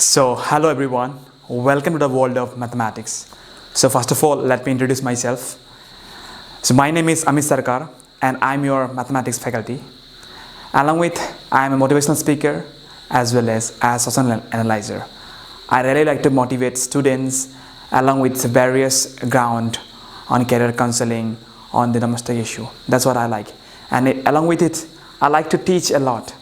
So, hello everyone, welcome to the world of mathematics. So, first of all, let me introduce myself. So, my name is Amit Sarkar and I'm your mathematics faculty. Along with, I am a motivational speaker as well as a social analyzer. I really like to motivate students along with various ground on career counseling, on the domestic issue. That's what I like. And along with it, I like to teach a lot.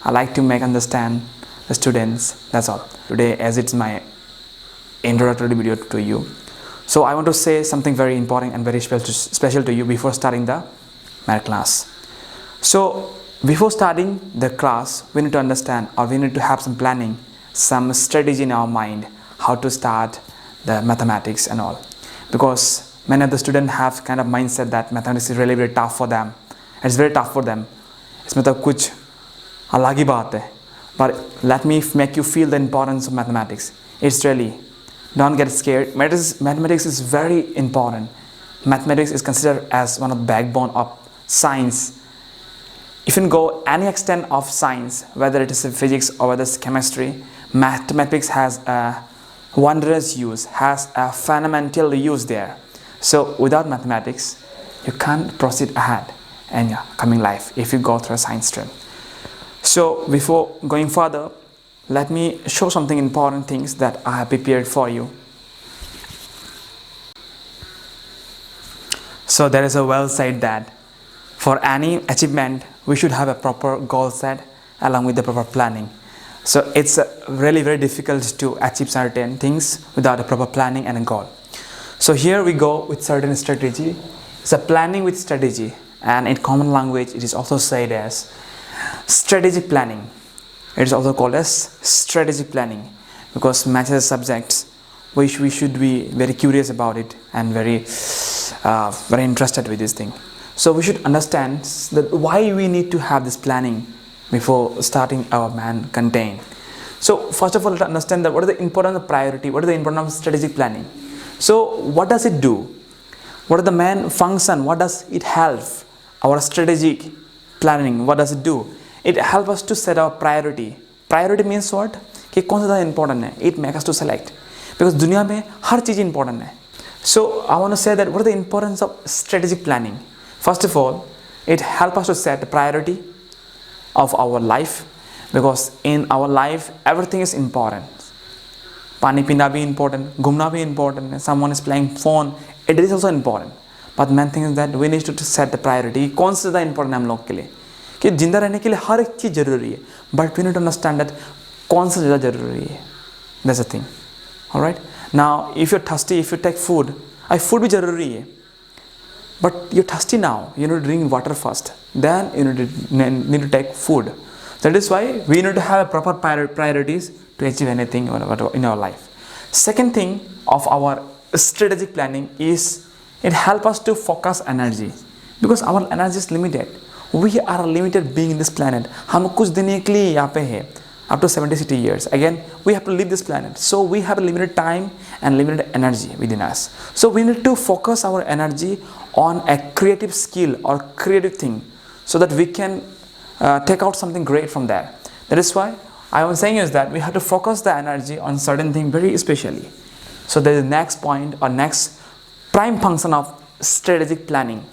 I like to make understand the students. That's all. Today, as it's my introductory video to you, so I want to say something very important and very special to you before starting the math class. So before starting the class, we need to understand, or we need to have some planning, some strategy in our mind how to start the mathematics and all, because many of the students have kind of mindset that mathematics is really very tough for them. It's very tough for them. इसमें तो कुछ अलग ही बात है. But let me make you feel the importance of mathematics. It's really, don't get scared. Mathematics is very important. Mathematics is considered as one of the backbone of science. If you go any extent of science, whether it is physics or whether it's chemistry, mathematics has a wondrous use, has a fundamental use there. So without mathematics, you can't proceed ahead in your coming life if you go through a science stream. So before going further, let me show something important things that I have prepared for you. So there is a well said that for any achievement, we should have a proper goal set along with the proper planning. So it's really very difficult to achieve certain things without a proper planning and a goal. So here we go with certain strategy. It's a planning with strategy, and in common language it is also said as strategic planning. It is also called as strategic planning because math as subjects we should be very curious about it and very interested with this thing. So we should understand that why we need to have this planning before starting our math content. So first of all, let's understand that what is the importance of priority, what is the importance of strategic planning. So what does it do? What is the main function? What does it help? Our strategic planning, what does it do? It helps us to set our priority. Priority means what? कि कौन सा ज़्यादा important है? It makes us to select. Because दुनिया में हर चीज़ important है. So I want to say that what is the importance of strategic planning? First of all, it helps us to set the priority of our life, because in our life everything is important. पानी पीना भी important, घूमना भी important. Someone is playing phone, it is also important. But main thing is that we need to set the priority. कौन सा ज़्यादा important है हम लोग के लिए? कि जिंदा रहने के लिए हर एक चीज़ जरूरी है. But we need to understand that कौन सा ज़्यादा जरूरी है. That's the thing. Alright. Now, if you're thirsty, if you take food, food भी जरूरी है. But you're thirsty now. You need to drink water first. Then you need to take food. That is why we need to have a proper priorities to achieve anything in our life. Second thing of our strategic planning is it helps us to focus energy, because our energy is limited. We are a limited being in this planet. हम कुछ दिन के लिए यहाँ पे हैं, up to 70-60 years. Again, we have to leave this planet. So we have a limited time and limited energy within us. So we need to focus our energy on a creative skill or creative thing, so that we can take out something great from there. That is why I was saying is that we have to focus the energy on certain thing very especially. So there is the next point or next prime function of strategic planning.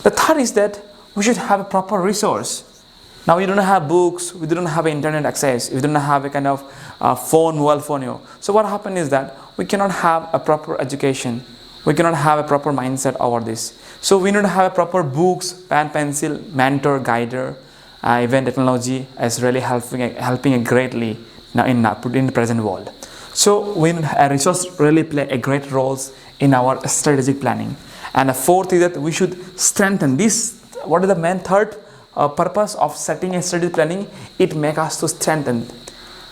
The third is that we should have a proper resource. Now we don't have books, we don't have internet access, we don't have a kind of mobile phone. So what happened is that we cannot have a proper education, we cannot have a proper mindset over this. So we need to have a proper books, pen, pencil, mentor, guider. Even technology is really helping greatly now in the present world. So we need a resource really play a great roles in our strategic planning. And the fourth is that we should strengthen this. What is the main third purpose of setting a strategic planning? It makes us to strengthen.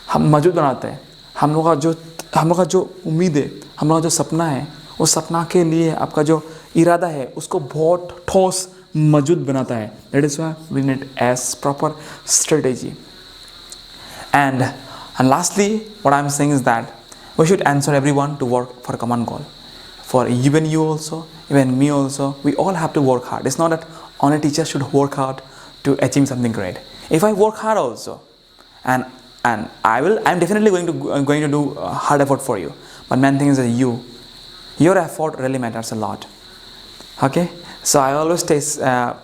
हम मजबूत बनाते हैं. हम लोग का जो उम्मीद है, हम लोग का जो सपना है, उस सपना के लिए आपका जो इरादा है उसको बहुत ठोस मजबूत बनाता है. That is why we need as proper strategy. And lastly, what I'm saying is that we should answer everyone to work for a common goal. For even you also, even me also, we all have to work hard. It's not that only teachers should work hard to achieve something great. If I work hard also, and and I'm definitely going to do hard effort for you, but main thing is that your effort really matters a lot. Okay, so I always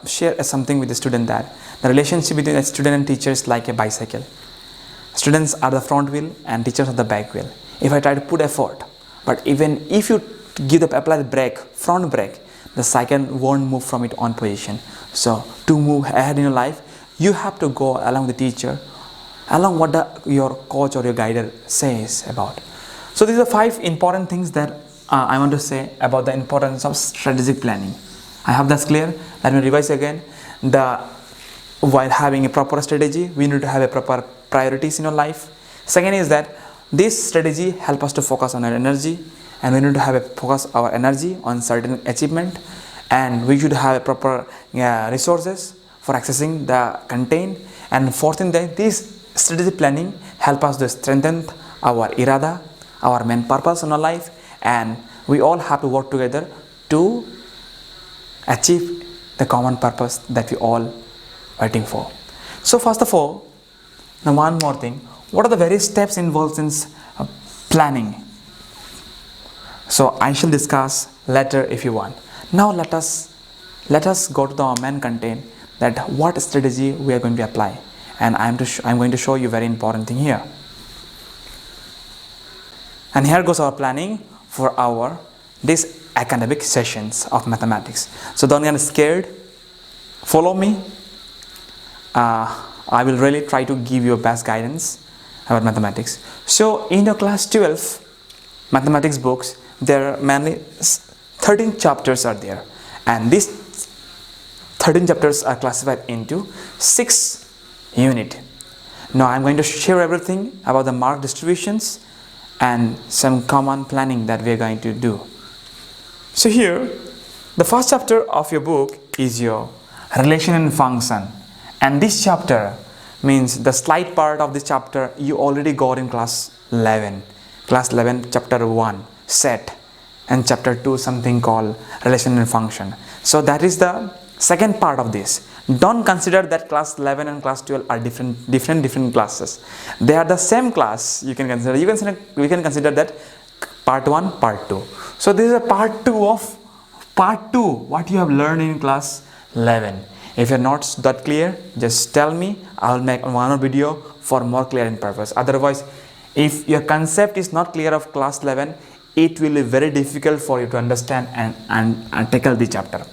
share something with the student, that the relationship between a student and teacher is like a bicycle. Students are the front wheel and teachers are the back wheel. If I try to put effort, but even if you apply the brake, front brake, the cycle won't move from its own position. So to move ahead in your life, you have to go along with the teacher, along what your coach or your guider says about. So these are 5 important things that I want to say about the importance of strategic planning. I hope that's clear. Let me revise again. While having a proper strategy, we need to have a proper priorities in our life. Second is that this strategy help us to focus on our energy, and we need to have a focus our energy on certain achievement, and we should have a proper resources for accessing the content. And fourth thing, that this strategic planning help us to strengthen our irada, our main purpose in our life, and we all have to work together to achieve the common purpose that we all waiting for. So first of all, now one more thing, what are the various steps involved in planning? So I shall discuss later if you want. Now let us go to the main content, that what strategy we are going to apply, and I'm going to show you very important thing here. And here goes our planning for our this academic sessions of mathematics. So don't get scared, follow me. I will really try to give you best guidance about mathematics. So in your class 12 mathematics books, there are mainly 13 chapters are there, and these 13 chapters are classified into 6 units. Now I'm going to share everything about the mark distributions and some common planning that we are going to do. So here, the first chapter of your book is your relation and function, and this chapter means the slight part of this chapter you already got in class 11 chapter 1 set, and chapter 2 something called relation and function. So that is the second part of this. Don't consider that class 11 and class 12 are different classes. They are the same class. We can consider that part 1, part 2. So this is a part 2 of part 2 what you have learned in class 11. If you're not that clear, just tell me. I will make one more video for more clear in purpose. Otherwise, if your concept is not clear of class 11, it will be very difficult for you to understand and tackle the chapter.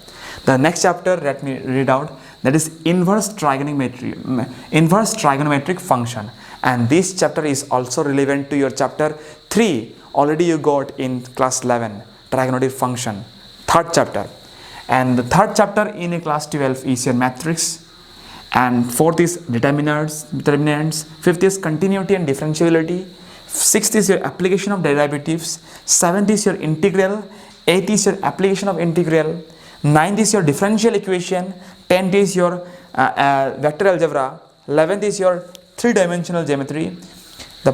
The next chapter, let me read out, that is inverse trigonometric function, and this chapter is also relevant to your chapter 3 already you got in class 11, trigonometric function, third chapter. And the third chapter in a class 12 is your matrix, and fourth is determinants, fifth is continuity and differentiability, sixth is your application of derivatives, seventh is your integral, eighth is your application of integral, ninth is your differential equation, 10th is your vector algebra, 11th is your three-dimensional geometry, the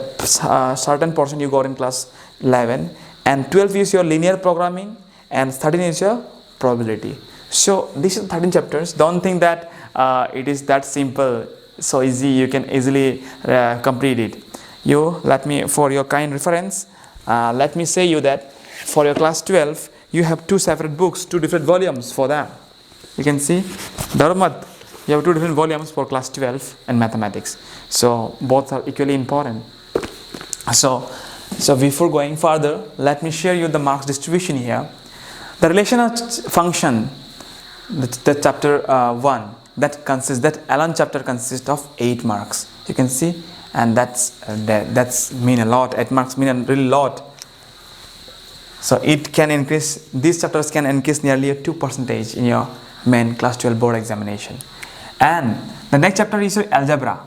certain portion you got in class 11, and 12th is your linear programming, and 13 is your probability. So these are 13 chapters. Don't think that it is that simple, so easy you can easily complete it. Let me, for your kind reference, let me say you that for your class 12 you have 2 separate books, 2 different volumes for them. You can see Dharmat, you have 2 different volumes for class 12 and mathematics, so both are equally important. So before going further, let me share you the marks distribution here. The relation of function, the chapter 1, that Allen chapter consists of 8 marks. You can see, and that's mean a lot. 8 marks mean a really lot. So it can increase, these chapters can increase nearly a 2% in your main class 12 board examination. And the next chapter is your algebra.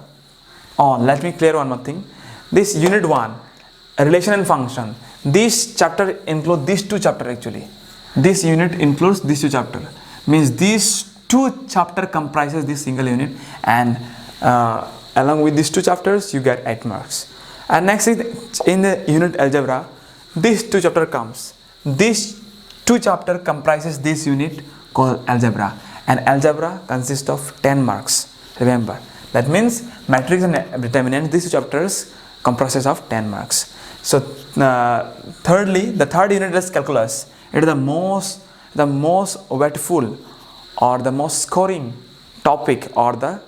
Oh, let me clear one more thing. This unit 1, relation and function, this chapter includes these 2 chapters actually. This unit includes these 2 chapters. Means these 2 chapters comprises this single unit, and along with these 2 chapters you get 8 marks. And next is in the unit algebra, these 2 chapters comes. This 2 chapters comprises this unit called algebra, and algebra consists of 10 marks. Remember, That means matrix and determinant, these chapters comprises of 10 marks. So thirdly, the third unit is calculus. It is the most weightful or the most scoring topic or the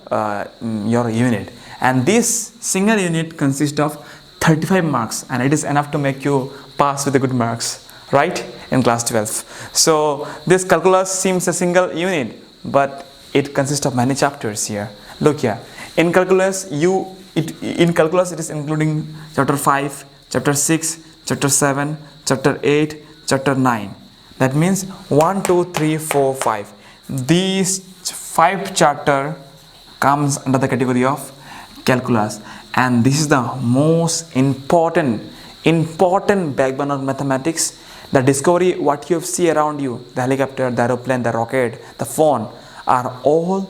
your unit, and this single unit consists of 35 marks, and it is enough to make you pass with the good marks, right, in class 12. So this calculus seems a single unit, but it consists of many chapters here. Look here, in calculus it is including chapter 5, chapter 6, chapter 7, chapter 8, chapter 9. That means 1, 2, 3, 4, 5. These 5 chapter comes under the category of calculus, and this is the most important backbone of mathematics. The discovery, what you see around you, the helicopter, the aeroplane, the rocket, the phone, are all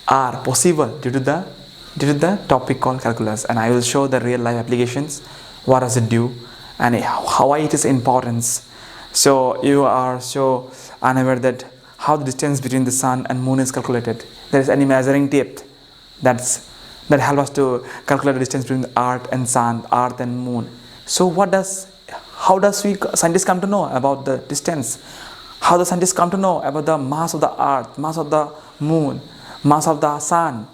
possible due to the topic called calculus. And I will show the real life applications, what does it do and how it is importance. So you are so unaware that how the distance between the sun and moon is calculated. There is any measuring tape that help us to calculate the distance between the earth and sun, earth and moon. So how does scientists come to know about the distance? How the scientists come to know about the mass of the earth, mass of the moon, mass of the sun?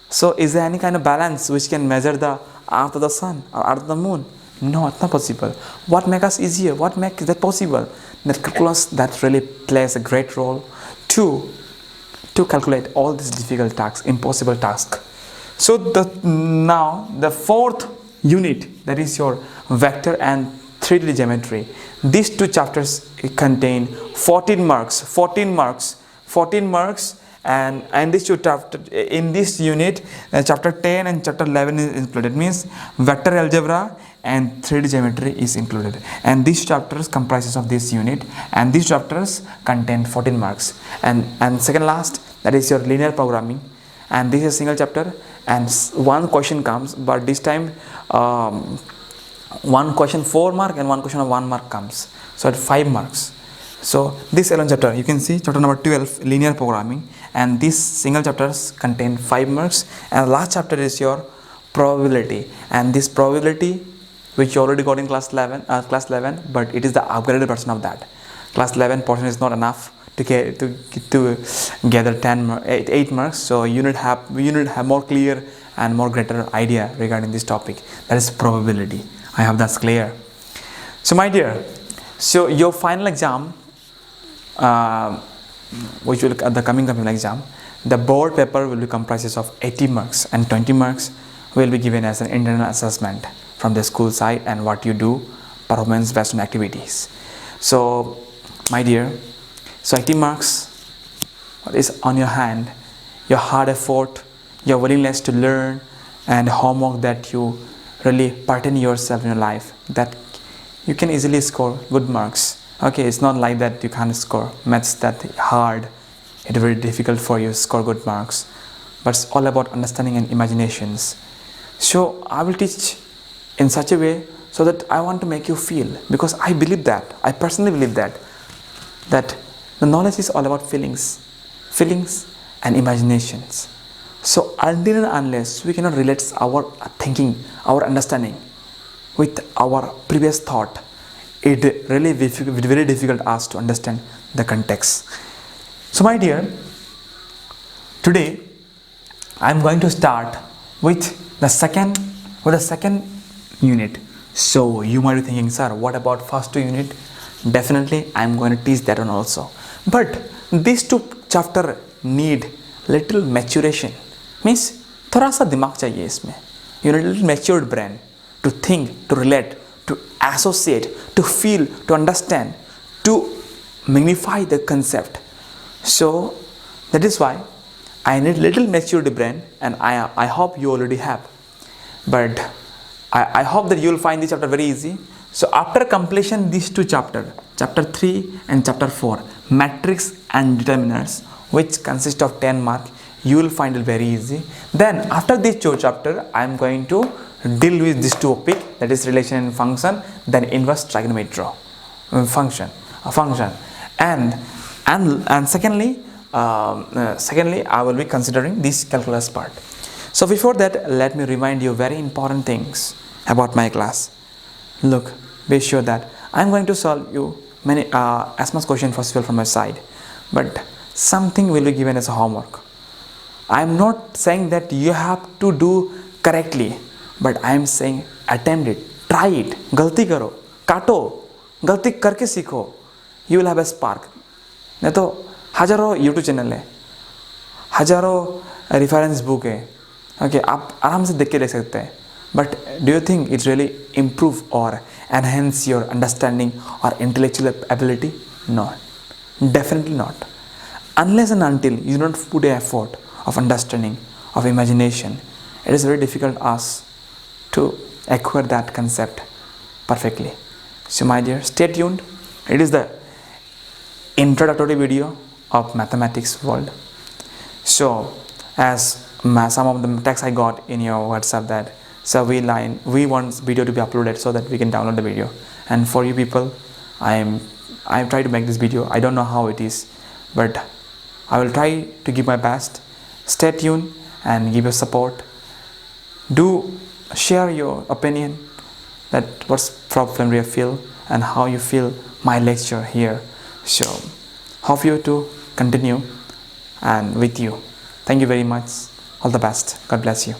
So is there any kind of balance which can measure the earth of the sun or earth of the moon? No, it's not possible. What makes us easier? What makes that possible? That calculus that really plays a great role to calculate all these difficult tasks, impossible tasks. So now the fourth unit, that is your vector and 3D geometry. These two chapters contain 14 marks, and these two chapter in this unit, chapter 10 and chapter 11 is included. Means vector algebra and 3D geometry is included, and these chapters comprises of this unit, and these chapters contain 14 marks. And second last, that is your linear programming, and this is a single chapter, and one question comes, but this time one question 4 mark and one question of 1 mark comes, so at 5 marks. So this 11 chapter, you can see chapter number 12, linear programming, and these single chapters contain 5 marks, and the last chapter is your probability, and this probability which you already got in class 11, but it is the upgraded version of that. Class 11 portion is not enough to gather 8 marks, so you need have more clear and more greater idea regarding this topic, that is probability. I hope that's clear. So my dear, so your final exam, which will the coming exam, the board paper will be comprises of 80 marks, and 20 marks will be given as an internal assessment from the school side, and what you do, performance based on activities. So my dear, so 80 marks is on your hand, your hard effort, your willingness to learn, and homework that you really pattern yourself in your life, that you can easily score good marks. Okay, it's not like that you can't score maths that hard, it's very difficult for you to score good marks, but it's all about understanding and imaginations. So I will teach in such a way so that I want to make you feel, because I personally believe that the knowledge is all about feelings and imaginations. So until and unless we cannot relate our thinking, our understanding with our previous thought, it really very difficult us to understand the context. So my dear, today I am going to start with the second unit. So you might be thinking, sir, what about first 2 unit? Definitely I am going to teach that one also, but these 2 chapter need little maturation. Means थोड़ा सा दिमाग चाहिए इसमें. You need a little matured brain to think, to relate, to associate, to feel, to understand, to magnify the concept. So that is why I need little matured brain, and I hope you already have. But I hope that you will find this chapter very easy. So after completion these 2 chapters, chapter 3 and chapter 4, matrix and determinants, which consist of 10 marks, you will find it very easy. Then after this 2 chapter, I am going to deal with this topic, that is relation and function, then inverse trigonometry function, and secondly I will be considering this calculus part. So before that, let me remind you very important things about my class. Look, be sure that I'm going to solve you many as much question possible from my side, but something will be given as a homework. I'm not saying that you have to do correctly, but I'm saying attempt it, try it, गलती करो, काटो, गलती करके सीखो, you will have a spark. नहीं तो हजारों YouTube channel है, हजारों रेफरेंस बुक है, ओके आप आराम से देख के ले सकते हैं. But do you think it really improve or enhance your understanding or intellectual ability? No, definitely not. Unless and until you don't put an effort of understanding, of imagination, it is very difficult us to acquire that concept perfectly. So my dear, stay tuned. It is the introductory video of mathematics world. So as some of the text I got in your WhatsApp that we want video to be uploaded so that we can download the video, and for you people I try to make this video. I don't know how it is, but I will try to give my best. Stay tuned and give your support. Do share your opinion that what's problem you feel and how you feel my lecture here. So hope you to continue and with you. Thank you very much. All the best. God bless you.